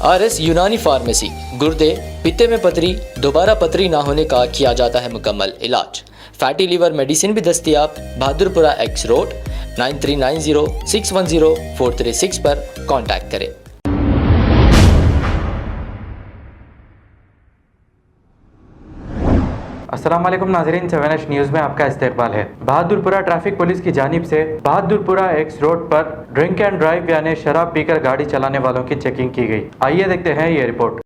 RS यूनानी pharmacy, गुर्दे, पित्ते में पथरी, दोबारा पथरी ना होने का किया जाता है मुकम्मल इलाज। फैटी लीवर मेडिसिन भी दस्तियाब। बहादुरपुरा X रोड 9390610436 पर कांटेक्ट करें। अस्सलाम वालेकुम नाज़रीन, 7H न्यूज़ में आपका इस्तकबाल है। बहादुरपुरा ट्रैफिक पुलिस की जानिब से बहादुरपुरा X रोड पर ड्रिंक एंड ड्राइव यानी शराब पीकर गाड़ी चलाने वालों की चेकिंग की गई। आइए देखते हैं ये रिपोर्ट।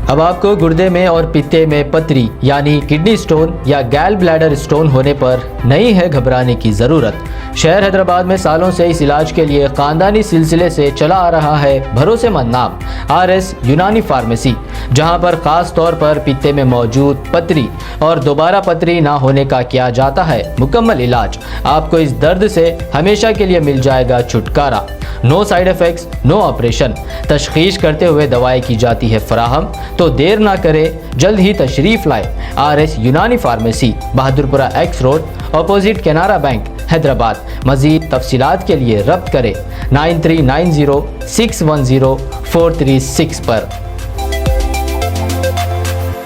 अब आपको गुर्दे में और पित्ते में पथरी यानी किडनी स्टोन या गैल ब्लैडर स्टोन होने पर नहीं है घबराने की ज़रूरत। शहर हैदराबाद में सालों से इस इलाज के लिए ख़ानदानी सिलसिले से चला आ रहा है भरोसेमंद नाम RS यूनानी फार्मेसी, जहां पर ख़ास तौर पर पित्ते में मौजूद पथरी और दोबारा पथरी ना होने का किया जाता है मुकम्मल इलाज। आपको इस दर्द से हमेशा के लिए मिल जाएगा छुटकारा। No side effects, no operation. तशख़ीस करते हुए दवाएं की जाती है फराहम, तो देर ना करें, जल्द ही तशरीफ़ लाए। RS यूनानी pharmacy, Bahadurpura X road, opposite Canara bank, Hyderabad. मज़ीद तफसीलात के लिए रब्त करें 9390610436 पर।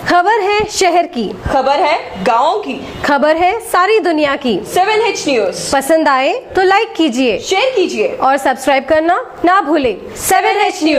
खबर है शहर की, खबर है गाँव की, खबर है सारी दुनिया की। 7H न्यूज़ पसंद आए तो लाइक कीजिए, शेयर कीजिए और सब्सक्राइब करना ना भूलें। 7H news.